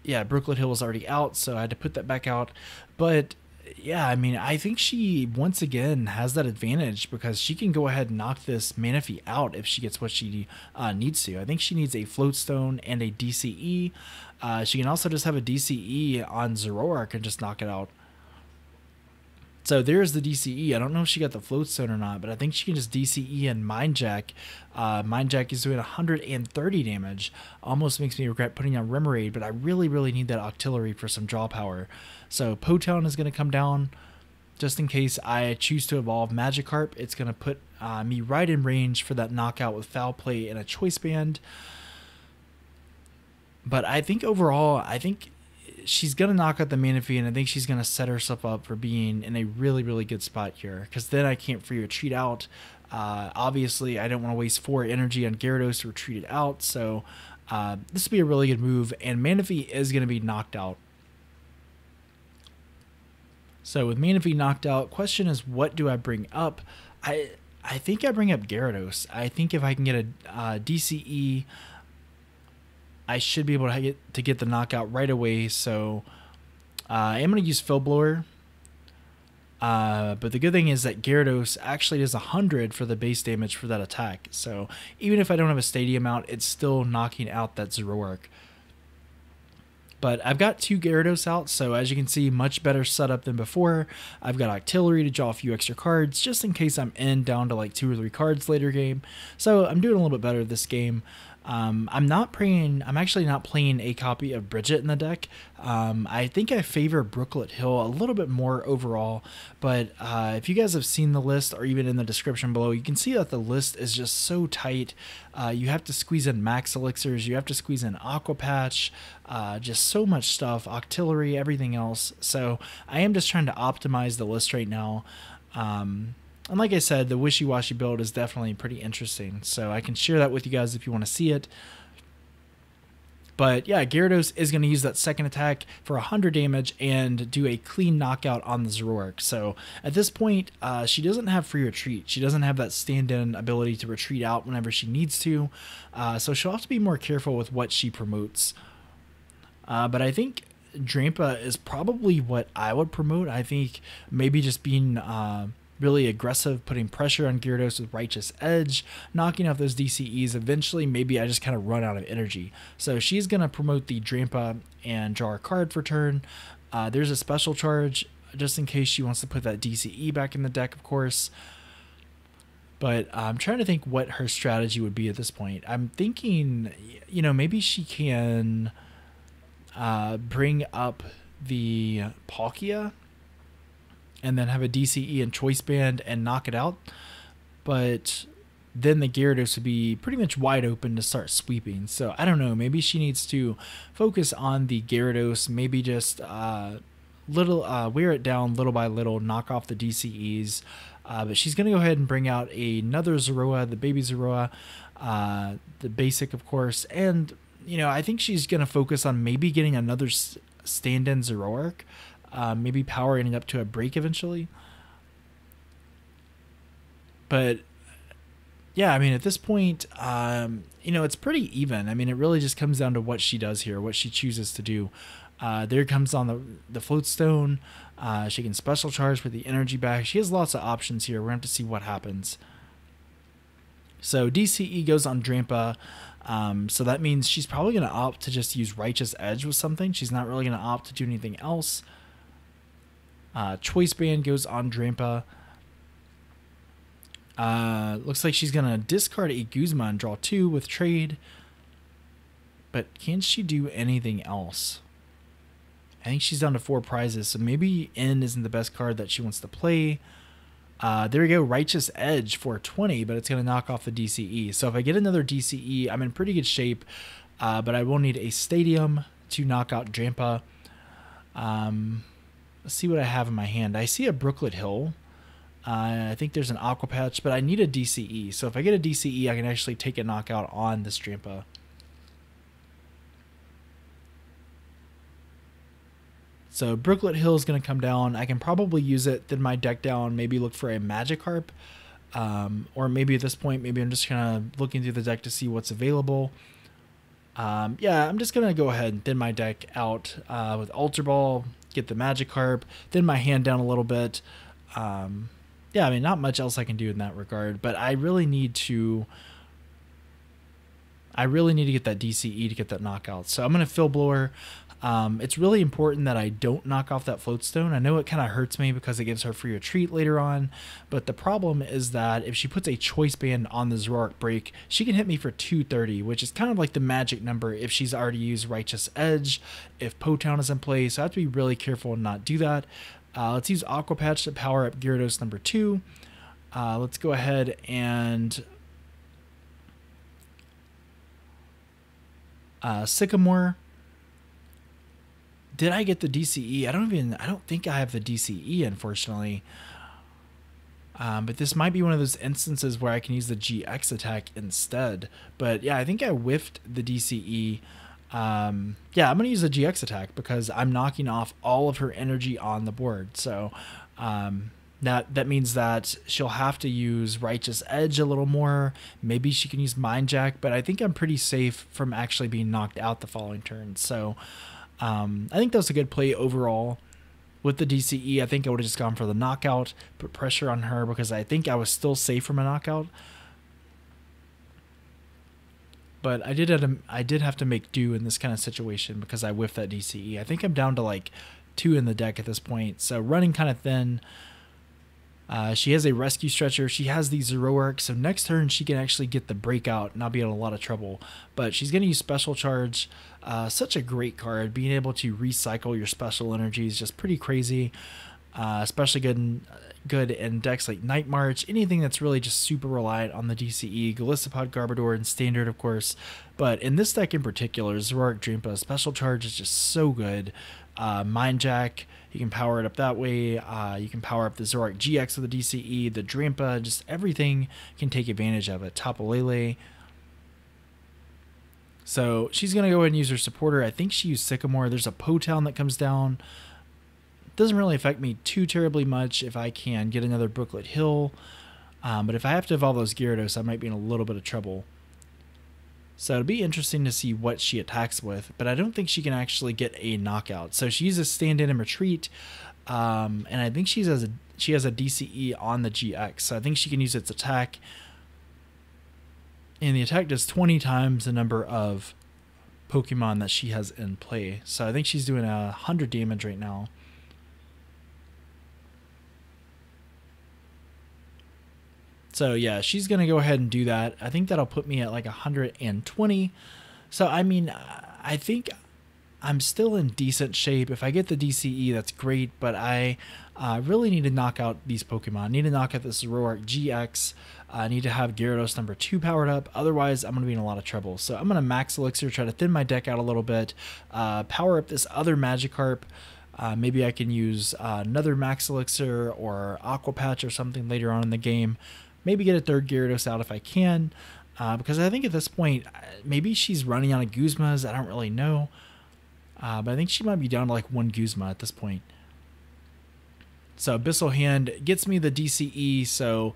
yeah, Brooklet Hill was already out, so I had to put that back out. But yeah, I mean, I think she once again has that advantage because she can go ahead and knock this Manaphy out if she gets what she needs to. I think she needs a Float Stone and a DCE. She can also just have a DCE on Zoroark and just knock it out. So there's the DCE. I don't know if she got the Float Stone or not, but I think she can just DCE and Mind Jack. Mind Jack is doing 130 damage. Almost makes me regret putting on Remoraid, but I really, really need that Octillery for some draw power. So Potown is going to come down just in case I choose to evolve Magikarp. It's going to put me right in range for that knockout with Foul Play and a Choice Band. But I think overall, she's going to knock out the Manaphy, and I think she's going to set herself up for being in a really, really good spot here, because then I can't free retreat out. Obviously, I don't want to waste 4 energy on Gyarados to retreat it out, so this will be a really good move, and Manaphy is going to be knocked out. So with Manaphy knocked out, question is, what do I bring up? I think I bring up Gyarados. I think if I can get a DCE, I should be able to get the knockout right away. So I am going to use Fill Blower. But the good thing is that Gyarados actually does 100 for the base damage for that attack. So even if I don't have a Stadium out, it's still knocking out that Zoroark. But I've got 2 Gyarados out, so as you can see, much better setup than before. I've got Octillery to draw a few extra cards, just in case I'm down to like 2 or 3 cards later game. So I'm doing a little bit better this game. I'm actually not playing a copy of Brigette in the deck. I think I favor Brooklet Hill a little bit more overall, but if you guys have seen the list or even in the description below, you can see that the list is just so tight. You have to squeeze in Max Elixirs, you have to squeeze in Aqua Patch, just so much stuff, Octillery, everything else. So I am just trying to optimize the list right now. And like I said, the wishy-washy build is definitely pretty interesting, so I can share that with you guys if you want to see it. But yeah, Gyarados is going to use that second attack for 100 damage and do a clean knockout on the Zoroark. So at this point, she doesn't have free retreat. She doesn't have that stand-in ability to retreat out whenever she needs to. So she'll have to be more careful with what she promotes. But I think Drampa is probably what I would promote. I think maybe just being really aggressive, putting pressure on Gyarados with Righteous Edge, knocking off those DCEs. Eventually, maybe I just kind of run out of energy. So she's going to promote the Drampa and draw a card for turn. There's a special charge just in case she wants to put that DCE back in the deck, of course. But I'm trying to think what her strategy would be at this point. I'm thinking, maybe she can bring up the Palkia and then have a DCE and Choice Band and knock it out. but then the Gyarados would be pretty much wide open to start sweeping. So I don't know, maybe she needs to focus on the Gyarados, maybe just wear it down little by little, knock off the DCEs. But she's going to go ahead and bring out another Zorua, the baby Zorua, the basic, of course. And, you know, I think she's going to focus on maybe getting another stand-in Zoroark, maybe powering up to a break eventually. But yeah, I mean, at this point, you know, it's pretty even. I mean, it really just comes down to what she does here, what she chooses to do. There comes on the float stone. She can special charge with the energy back. She has lots of options here. We're going to have to see what happens. So DCE goes on Drampa. So that means she's probably going to opt to just use Righteous Edge with something. She's not really going to opt to do anything else. Choice Band goes on Drampa. Looks like she's going to discard a Guzma and draw 2 with trade. But can she do anything else? I think she's down to 4 prizes, so maybe N isn't the best card that she wants to play. There we go, Righteous Edge for 20, but it's going to knock off the DCE. So if I get another DCE, I'm in pretty good shape, but I will need a Stadium to knock out Drampa. Let's see what I have in my hand. I see a Brooklet Hill. I think there's an Aqua Patch, but I need a DCE. So if I get a DCE, I can actually take a knockout on this Drampa. So Brooklet Hill is going to come down. I can probably use it, thin my deck down, maybe look for a Magikarp. Or maybe at this point, maybe I'm just kind of looking through the deck to see what's available. Yeah, I'm just going to go ahead and thin my deck out with Ultra Ball, get the Magikarp, thin my hand down a little bit. Yeah, I mean, not much else I can do in that regard, but I really need to get that DCE to get that knockout. So I'm going to Fill Blower. It's really important that I don't knock off that Float Stone. I know it kind of hurts me because it gives her free retreat later on, but the problem is that if she puts a Choice Band on the Zoroark Break, she can hit me for 230, which is kind of like the magic number if she's already used Righteous Edge, if Potown is in play, so I have to be really careful and not do that. Let's use Aqua Patch to power up Gyarados number 2. Let's go ahead and Sycamore. Did I get the DCE? I don't think I have the DCE, unfortunately. But this might be one of those instances where I can use the GX attack instead. But yeah, I think I whiffed the DCE. Yeah, I'm going to use the GX attack because I'm knocking off all of her energy on the board. So that means that she'll have to use Righteous Edge a little more. Maybe she can use Mind Jack, but I think I'm pretty safe from actually being knocked out the following turn. So I think that was a good play overall. With the DCE, I think I would have just gone for the knockout, put pressure on her because I think I was still safe from a knockout. But I did have to make do in this kind of situation because I whiffed that DCE. I think I'm down to like 2 in the deck at this point, so running kind of thin. She has a Rescue Stretcher. She has the Zoroark, so next turn she can actually get the Breakout, not be in a lot of trouble. But she's going to use Special Charge. Such a great card. Being able to recycle your special energy is just pretty crazy. Especially good in decks like Night March. Anything that's really just super reliant on the DCE. Galistopod, Garbodor, and Standard, of course. But in this deck in particular, Zoroark Drampa, Special Charge is just so good. Mind Jack, you can power it up that way. You can power up the Zoroark GX with the DCE, the Drampa, just everything can take advantage of it. Tapu Lele. So she's going to go ahead and use her supporter. I think she used Sycamore. There's a Potown that comes down. Doesn't really affect me too terribly much if I can get another Brooklet Hill. But if I have to evolve those Gyarados, I might be in a little bit of trouble. So it'll be interesting to see what she attacks with, but I don't think she can actually get a knockout. So she uses Stand In and Retreat, and I think she has a DCE on the GX, so I think she can use its attack. And the attack does 20 times the number of Pokemon that she has in play. So I think she's doing 100 damage right now. So yeah, she's going to go ahead and do that. I think that'll put me at like 120. So I mean, I think I'm still in decent shape. If I get the DCE, that's great, but I really need to knock out these Pokemon. I need to knock out this Zoroark GX. I need to have Gyarados number 2 powered up. Otherwise, I'm going to be in a lot of trouble. So I'm going to Max Elixir, try to thin my deck out a little bit, power up this other Magikarp. Maybe I can use another Max Elixir or Aqua Patch or something later on in the game. Maybe get a third Gyarados out if I can. Because I think at this point, maybe she's running out of Guzmas. I don't really know. But I think she might be down to like 1 Guzma at this point. So Abyssal Hand gets me the DCE. So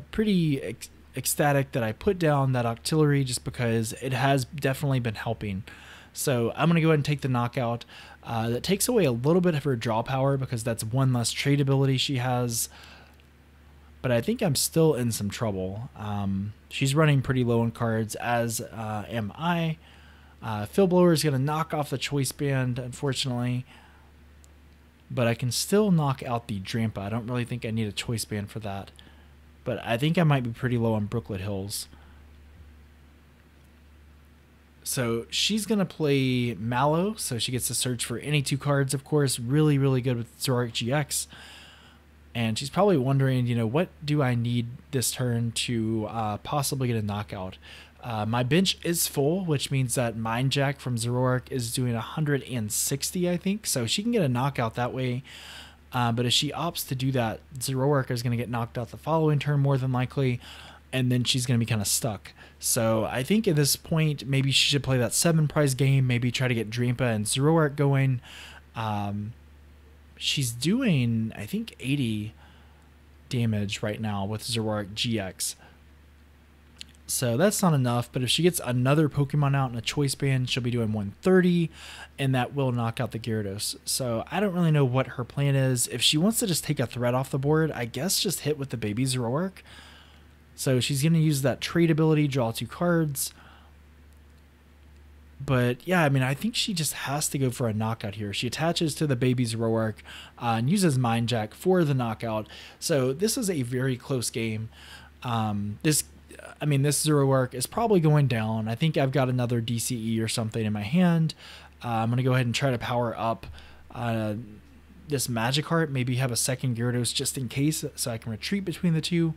pretty ecstatic that I put down that Octillery just because it has definitely been helping. So I'm going to go ahead and take the knockout. That takes away a little bit of her draw power because that's 1 less trade ability she has. But I think I'm still in some trouble. She's running pretty low on cards, as am I. Phil Blower is going to knock off the Choice Band, unfortunately. But I can still knock out the Drampa. I don't really think I need a Choice Band for that. But I think I might be pretty low on Brooklet Hills. So she's going to play Mallow, so she gets to search for any 2 cards, of course. Really, really good with Zoroark GX. And she's probably wondering, you know, what do I need this turn to possibly get a knockout? My bench is full, which means that Mind Jack from Zoroark is doing 160, I think. So she can get a knockout that way. But if she opts to do that, Zoroark is going to get knocked out the following turn more than likely. And then she's going to be kind of stuck. So I think at this point, maybe she should play that 7 prize game. Maybe try to get Drampa and Zoroark going. She's doing, I think, 80 damage right now with Zoroark GX. So that's not enough, but if she gets another Pokemon out in a Choice Band, she'll be doing 130, and that will knock out the Gyarados. So I don't really know what her plan is. If she wants to just take a threat off the board, I guess just hit with the baby Zoroark. So she's going to use that trade ability, draw 2 cards. But yeah, I mean, I think she just has to go for a knockout here. She attaches to the baby Zoroark and uses Mind Jack for the knockout. So this is a very close game. This Zoroark is probably going down. I think I've got another DCE or something in my hand. I'm going to go ahead and try to power up this Magikarp. Maybe have a second Gyarados just in case so I can retreat between the 2.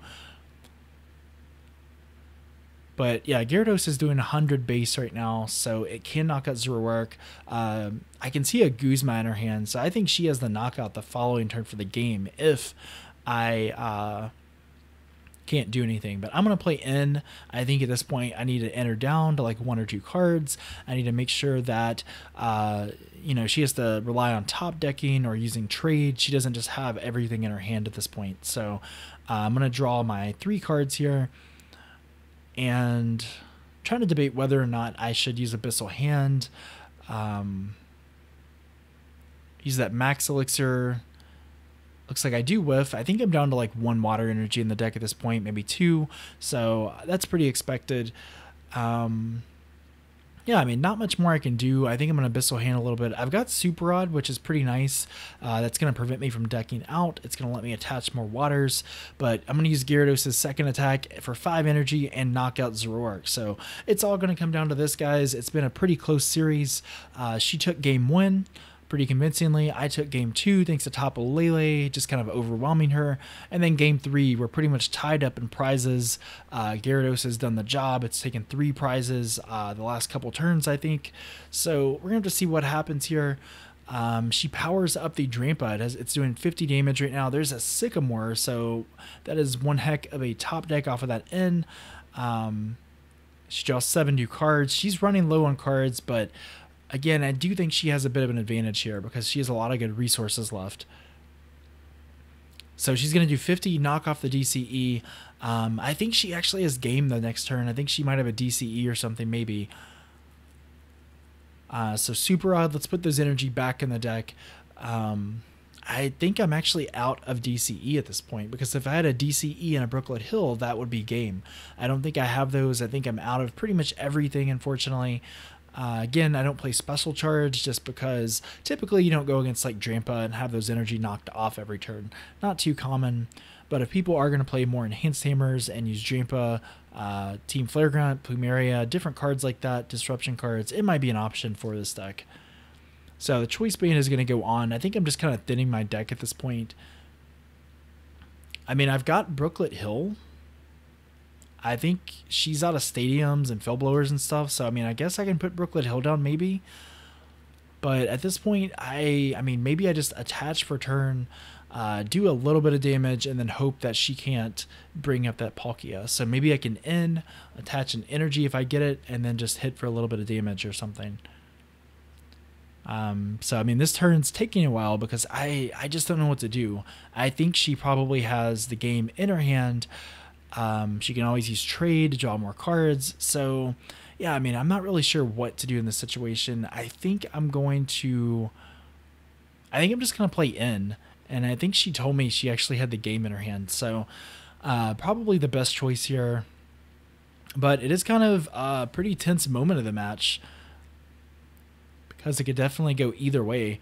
But yeah, Gyarados is doing 100 base right now, so it can knock out Zoroark. I can see a Guzma in her hand, so I think she has the knockout the following turn for the game if I can't do anything. But I'm going to play in. I think at this point I need to enter down to like 1 or 2 cards. I need to make sure that she has to rely on top decking or using trade. She doesn't just have everything in her hand at this point. So I'm going to draw my 3 cards here. And trying to debate whether or not I should use Abyssal Hand. Use that Max Elixir. Looks like I do whiff. I think I'm down to like 1 water energy in the deck at this point, maybe 2. So that's pretty expected. Yeah, I mean, not much more I can do. I think I'm going to Abyssal Hand a little bit. I've got Super Rod, which is pretty nice. That's going to prevent me from decking out. It's going to let me attach more waters. But I'm going to use Gyarados' second attack for 5 energy and knock out Zoroark. So it's all going to come down to this, guys. It's been a pretty close series. She took game 1 pretty convincingly. I took game 2 thanks to Tapu Lele just kind of overwhelming her. And then game 3, we're pretty much tied up in prizes. Gyarados has done the job. It's taken 3 prizes the last couple turns, I think. So we're going to have to see what happens here. She powers up the Drampa. It's doing 50 damage right now. There's a Sycamore, so that is one heck of a top deck off of that end. She draws 7 new cards. She's running low on cards, but again, I do think she has a bit of an advantage here because she has a lot of good resources left. So she's going to do 50, knock off the DCE. I think she actually has game the next turn. I think she might have a DCE or something, maybe. So Super Odd, let's put those energy back in the deck. I think I'm actually out of DCE at this point because if I had a DCE and a Brooklet Hill, that would be game. I don't think I have those. I think I'm out of pretty much everything, unfortunately. Again, I don't play Special Charge just because typically you don't go against like Drampa and have those energy knocked off every turn. Not too common, but if people are going to play more Enhanced Hammers and use Drampa, Team Flare Grunt, Plumeria, different cards like that, Disruption cards, it might be an option for this deck. So the choice band is going to go on. I think I'm just kind of thinning my deck at this point. I mean, I've got Brooklet Hill. I think she's out of stadiums and fill blowers and stuff. So, I mean, I guess I can put Brooklet Hill down maybe. But at this point, I mean, maybe I just attach for turn, do a little bit of damage, and then hope that she can't bring up that Palkia. So maybe I can attach an energy if I get it, and then just hit for a little bit of damage or something. So, I mean, this turn's taking a while because I just don't know what to do. I think she probably has the game in her hand. She can always use trade to draw more cards. So, yeah, I mean, I'm not really sure what to do in this situation. I think I'm just going to play in. And I think she told me she actually had the game in her hand. So, probably the best choice here. But it is kind of a pretty tense moment of the match, because it could definitely go either way.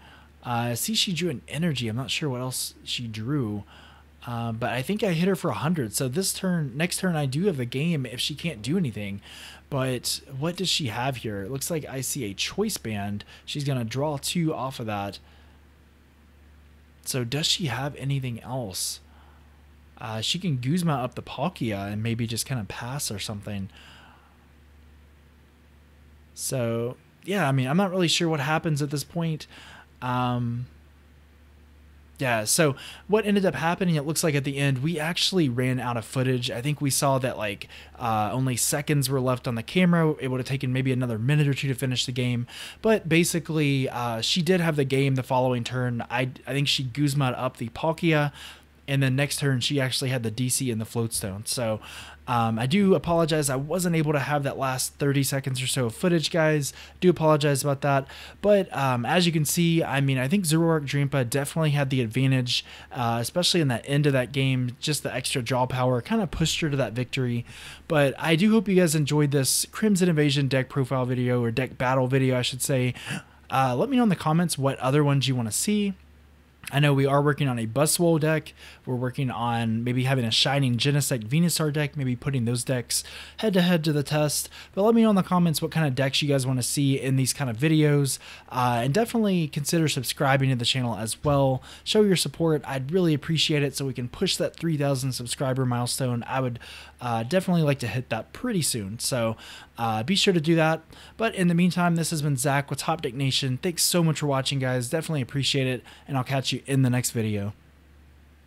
See, she drew an energy. I'm not sure what else she drew. But I think I hit her for 100. So next turn, I do have the game if she can't do anything. But what does she have here? It looks like I see a choice band. She's going to draw 2 off of that. So does she have anything else? She can Guzma up the Palkia and maybe just kind of pass or something. So, yeah, I mean, I'm not really sure what happens at this point. Yeah, so what ended up happening, it looks like at the end, we actually ran out of footage. I think we saw that like only seconds were left on the camera. It would have taken maybe another minute or 2 to finish the game. But basically, she did have the game the following turn. I think she Guzma'd up the Palkia, and then next turn she actually had the DC and the Floatstone. So I do apologize. I wasn't able to have that last 30 seconds or so of footage, guys. Do apologize about that. But as you can see, I mean, I think Zoroark Drampa definitely had the advantage, especially in that end of that game. Just the extra draw power kind of pushed her to that victory. But I do hope you guys enjoyed this Crimson Invasion deck profile video, or deck battle video, I should say. Let me know in the comments what other ones you want to see. I know we are working on a Buzzwole deck. We're working on maybe having a Shining Genesect Venusaur deck, maybe putting those decks head-to-head to the test. But let me know in the comments what kind of decks you guys want to see in these kind of videos. And definitely consider subscribing to the channel as well. Show your support. I'd really appreciate it so we can push that 3,000 subscriber milestone. I would definitely like to hit that pretty soon. So be sure to do that. But in the meantime, this has been Zach with Top Deck Nation. Thanks so much for watching, guys. Definitely appreciate it. And I'll catch you in the next video.